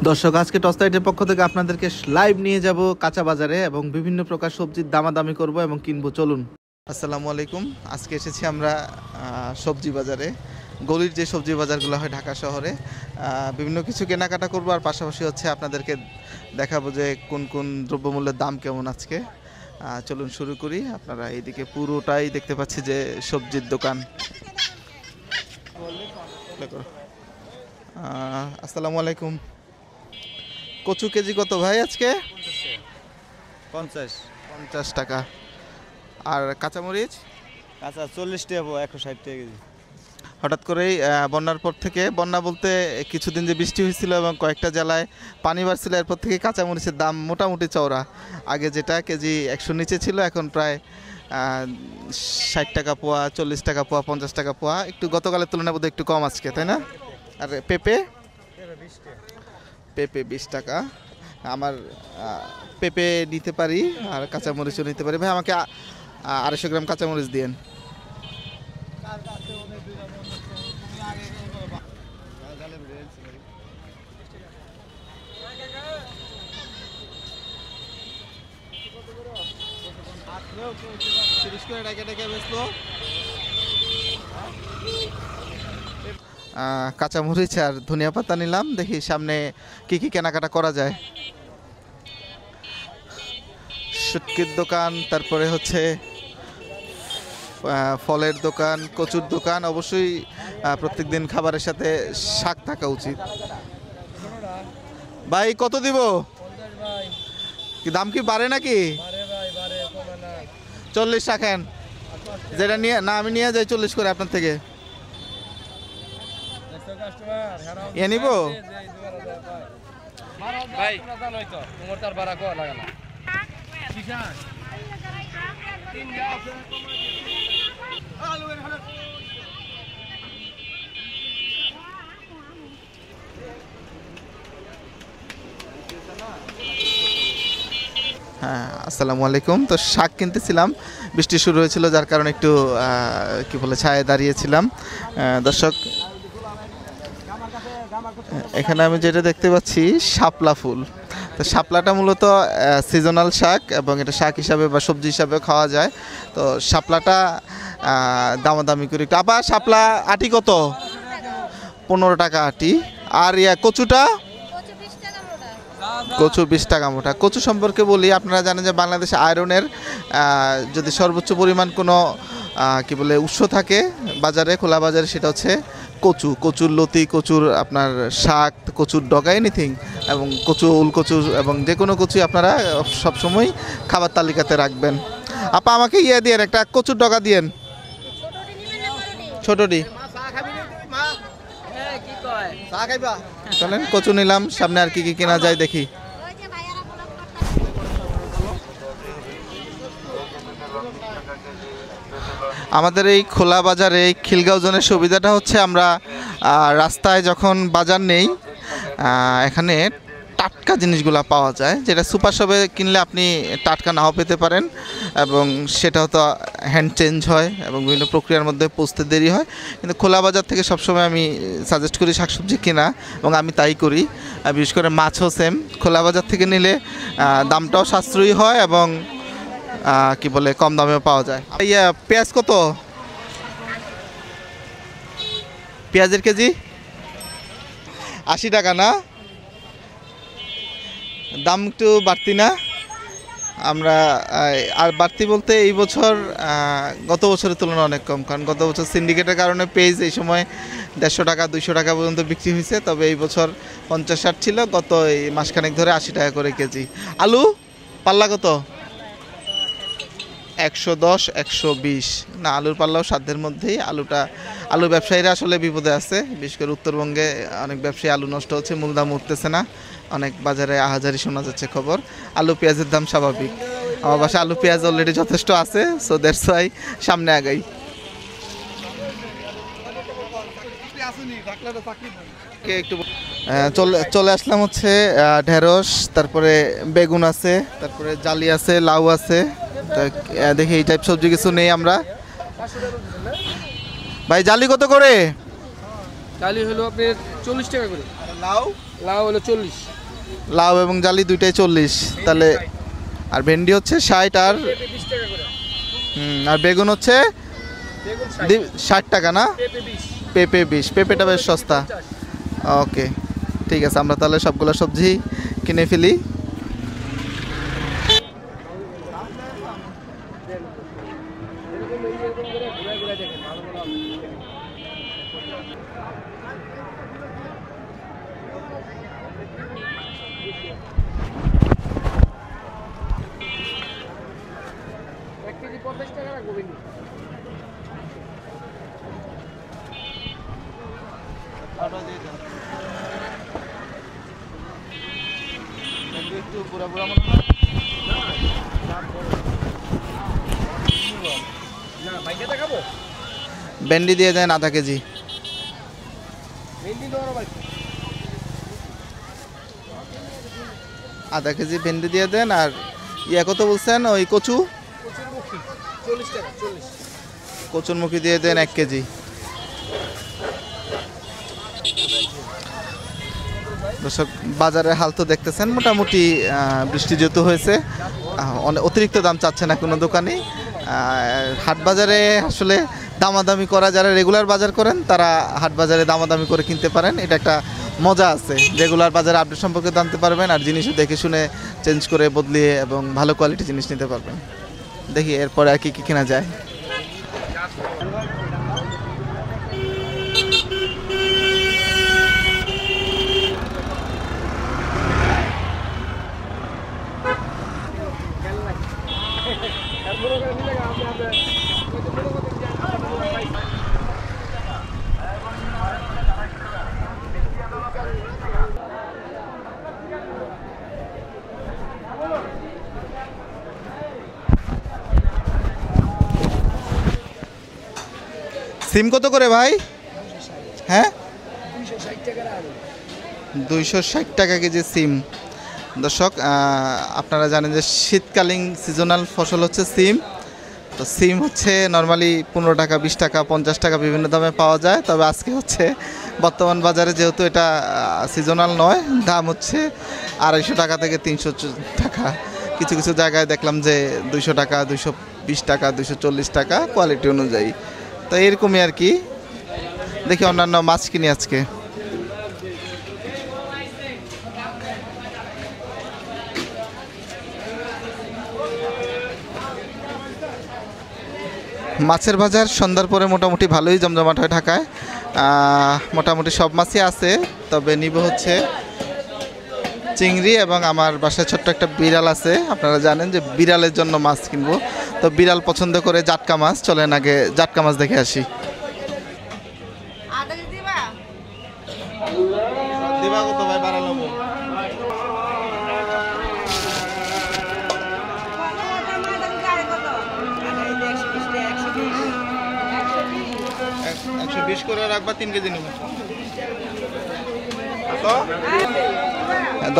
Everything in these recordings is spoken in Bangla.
দর্শক, আজকে টসলাইটের পক্ষ থেকে আপনাদেরকে লাইভ নিয়ে যাব কাঁচা বাজারে এবং বিভিন্ন প্রকার সবজির দামাদামি করব এবং কিনবো। চলুন। আসসালামু আলাইকুম। আজকে এসেছি আমরা সবজি বাজারে, গলির যে সবজি বাজারগুলো হয় ঢাকা শহরে। বিভিন্ন কিছু কেনাকাটা করব আর পাশাপাশি হচ্ছে আপনাদেরকে দেখাবো যে কোন কোন দ্রব্যমূল্যের দাম কেমন আজকে। চলুন শুরু করি। আপনারা এইদিকে পুরোটাই দেখতে পাচ্ছি যে সবজির দোকান। আসসালামু আলাইকুম। কচু কেজি কত ভাই আজকে? 50 টাকা। আর কাঁচামরিচ? কাঁচা 40 টাকা, 160 টাকা কেজি। হঠাৎ করেই বন্যার পর থেকে, বন্যা বলতে কিছুদিন যে বৃষ্টি হয়েছিল এবং কয়েকটা জেলায় পানি বাড়ছিল, এরপর থেকে কাঁচামরিচের দাম মোটামুটি চওড়া। আগে যেটা কেজি 100 নিচে ছিল, এখন প্রায় 60 টাকা পোয়া, 40 টাকা পোয়া, 50 টাকা পোয়া। একটু গতকালের তুলনায় বোধহয় একটু কম আজকে, তাই না? আর পেঁপে? পেঁপে 20 টাকা। আমার পেঁপে নিতে পারি আর কাঁচামরিচও নিতে পারি। ভাই আমাকে 250 গ্রাম কাঁচামরিচ দিয়েন। কাঁচামরিচ আর ধনিয়া পাতা নিলাম। দেখি সামনে কি কি কেনাকাটা করা যায়। শুটকির দোকান, তারপরে হচ্ছে ফলের দোকান, কচুর দোকান। অবশ্যই প্রত্যেকদিন খাবারের সাথে শাক থাকা উচিত। ভাই কত দিব? কি দাম কি বাড়ে নাকি? 40 রাখেন। যেটা নিয়ে না আমি নিয়ে যাই 40 করে আপনার থেকে। এ নিব ভাই। হ্যাঁ, আসসালামু আলাইকুম। তো শাক কিনতেছিলাম, বৃষ্টি শুরু হয়েছিল যার কারণে একটু কি বলে ছায়ায় দাঁড়িয়েছিলাম। দর্শক, এখানে আমি যেটা দেখতে পাচ্ছি শাপলা ফুল। তো শাপলাটা মূলত সিজনাল শাক এবং এটা শাক হিসাবে বা সবজি হিসাবে খাওয়া যায়। তো শাপলাটা দামাদামি করি একটু। আবার শাপলা আটি কত? 15 টাকা আটি। আর কচুটা? কচু 20 টাকা মোটা। কচু সম্পর্কে বলি, আপনারা জানেন যে বাংলাদেশে আয়রনের যদি সর্বোচ্চ পরিমাণ কোনো কি বলে উৎস থাকে বাজারে, খোলা বাজারে, সেটা হচ্ছে কচু। কচুর লতি, কচুর আপনার শাক, কচুর ডগা, এনিথিং, এবং কচু, উলকচু এবং যে কোনো কচুই আপনারা সবসময় খাবার তালিকাতে রাখবেন। আপা আমাকে দিয়েন, একটা কচুর ডগা দিয়েন। ছোটটি চলেন, কচু নিলাম। সামনে আর কি কি কেনা যায় দেখি। আমাদের এই খোলা বাজারে, এই খিলগাঁও জোনের সুবিধাটা হচ্ছে আমরা রাস্তায় যখন বাজার নেই, এখানে টাটকা জিনিসগুলো পাওয়া যায়, যেটা সুপার শপে কিনলে আপনি টাটকা নাও পেতে পারেন এবং সেটাও তো হ্যান্ড চেঞ্জ হয় এবং বিভিন্ন প্রক্রিয়ার মধ্যে পৌঁছতে দেরি হয়। কিন্তু খোলা বাজার থেকে সবসময় আমি সাজেস্ট করি শাকসবজি কেনা, এবং আমি তাই করি। বিশেষ করে মাছও সেম, খোলা বাজার থেকে নিলে দামটাও সাশ্রয়ী হয় এবং কি বলে কম দামেও পাওয়া যায়। পেঁয়াজ কত? পেঁয়াজের কেজি 80 টাকা না? দাম একটু বাড়তি না? আমরা আর বাড়তি বলতে এই বছর গত বছরের তুলনায় অনেক কম, কারণ গত বছর সিন্ডিকেটের কারণে পেঁয়াজ এই সময় 150 টাকা 200 টাকা পর্যন্ত বিক্রি হয়েছে। তবে এই বছর 50-60 ছিল, গত এই মাসখানেক ধরে 80 টাকা করে কেজি। আলু পাল্লা কত? 110, 120 না? আলুর পাল্লাও সাধ্যের মধ্যেই। আলু ব্যবসায়ীরা আসলে বিপদে আছে। বিশেষ করে উত্তরবঙ্গে অনেক ব্যবসায়ী আলু নষ্ট হচ্ছে, মূল দাম উঠতেছে না। অনেক বাজারে আহাজারি শোনা যাচ্ছে খবর। আলু পেঁয়াজের দাম স্বাভাবিক। আমার বাসায় আলু পেঁয়াজ অলরেডি যথেষ্ট আছে, সো দ্যাটস ওয়াই সামনে আগাই। একটু চলে আসলাম হচ্ছে ঢেঁড়স, তারপরে বেগুন আছে, তারপরে জালি আছে, লাউ আছে। দেখি এই টাইপ সবজি কিছু নেই আমরা। ভাই জালি কত করে? জালি হলো আপনার 40 টাকা করে। লাউ? লাউ হলো 40। লাউ এবং জালি দুইটাই 40, তাহলে আর ভেন্ডি হচ্ছে 60 আর পেঁপে 20 টাকা করে, আর বেগুন হচ্ছে বেগুন 60 টাকা না? পেঁপে 20, পেঁপে 20, পেঁপেটা বেশ সস্তা। 50। ওকে, ঠিক আছে, আমরা তাহলে সবগুলো সবজি কিনে ফেলি। এক কেজি 50 টাকা রাখবো ভেন্ডি। না ভাইকে দেখাবো, ভেন্ডি দিয়ে দেন আধা কেজি। ভেন্ডি দেওয়ার ভাই আধা কেজি ভেন্ডি দিয়ে দেন। আর কত বলছেন ওই কচু? কচুর মুখি 40 টাকা, 40। কচুরমুখী দিয়ে দেন 1 কেজি। দর্শক, বাজারের হাল তো দেখতেছেন, মোটামুটি বৃষ্টি যেহেতু হয়েছে অতিরিক্ত দাম চাচ্ছে না কোনো দোকানে। হাট বাজারে আসলে দামাদামি করা, যারা রেগুলার বাজার করেন তারা হাট বাজারে দামাদামি করে কিনতে পারেন, এটা একটা মজা আছে। রেগুলার বাজারে আপডেট সম্পর্কে জানতে পারবেন আর জিনিসও দেখে শুনে চেঞ্জ করে বদলিয়ে এবং ভালো কোয়ালিটি জিনিস নিতে পারবেন। দেখি এরপরে আর কি কী কেনা যায়। সিম কত করে ভাই? হ্যাঁ, 260 টাকা রাখবো। 260 টাকা কেজি সিম। দর্শক, আপনারা জানেন যে শীতকালীন সিজনাল ফসল হচ্ছে সিম। তো সিম হচ্ছে নর্মালি 15 টাকা, 20 টাকা, 50 টাকা বিভিন্ন দামে পাওয়া যায়। তবে আজকে হচ্ছে বর্তমান বাজারে যেহেতু এটা সিজনাল নয়, দাম হচ্ছে 250 টাকা থেকে 300 টাকা। কিছু কিছু জায়গায় দেখলাম যে 200 টাকা, 220 টাকা, 240 টাকা কোয়ালিটি অনুযায়ী। তো এরকমই আর কি। দেখি অন্যান্য মাছ কিনি আজকে। মাছের বাজার সন্ধ্যার পরে মোটামুটি ভালোই জমজমাট হয় ঢাকায়। মোটামুটি সব মাছই আছে, তবে নিব হচ্ছে চিংড়ি এবং আমার বাসায় ছোট্ট একটা বিড়াল আছে। আপনারা জানেন যে বিড়ালের জন্য মাছ কিনবো, তো বিড়াল পছন্দ করে জাটকা মাছ। চলেন আগে জাটকা মাছ দেখে আসি।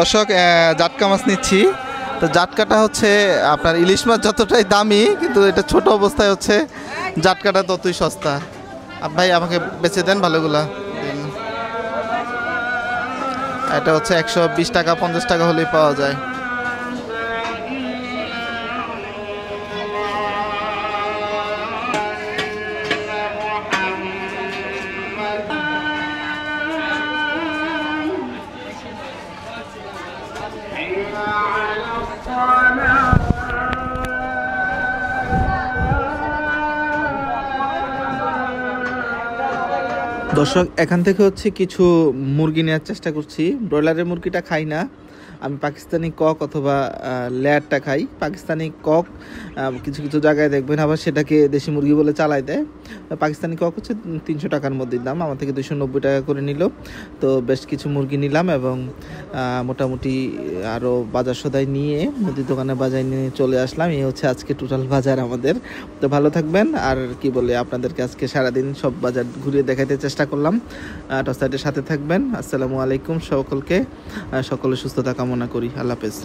দর্শক, জাটকা মাছ নিচ্ছি। তো জাটকাটা হচ্ছে আপনার ইলিশ মাছ যতটাই দামি, কিন্তু এটা ছোট অবস্থায় হচ্ছে জাটকাটা ততই সস্তা। ভাই আমাকে বেচে দেন ভালোগুলা। এটা হচ্ছে 120 টাকা, 50 টাকা হলেই পাওয়া যায়। দর্শক, এখান থেকে হচ্ছে কিছু মুরগি নেওয়ার চেষ্টা করছি। ব্রয়লারের মুরগিটা খাই না আমি, পাকিস্তানি কক অথবা লেয়ারটা খাই। পাকিস্তানি কক কিছু কিছু জায়গায় দেখবেন আবার সেটাকে দেশি মুরগি বলে চালাই দেয়। পাকিস্তানি কক হচ্ছে 300 টাকার মধ্যে দাম, আমার থেকে 290 টাকা করে নিল। তো বেশ কিছু মুরগি নিলাম এবং মোটামুটি আরও বাজার সদাই নিয়ে মুদির দোকানে বাজার নিয়ে চলে আসলাম। এই হচ্ছে আজকে টোটাল বাজার আমাদের। তো ভালো থাকবেন। আর কি বলে, আপনাদেরকে আজকে সারাদিন সব বাজার ঘুরিয়ে দেখাতে চেষ্টা করলাম। টস সাইডের সাথে থাকবেন। আসসালামু আলাইকুম সকলকে, সকলে সুস্থতা কামনা করি। আল্লাহ হাফেজ।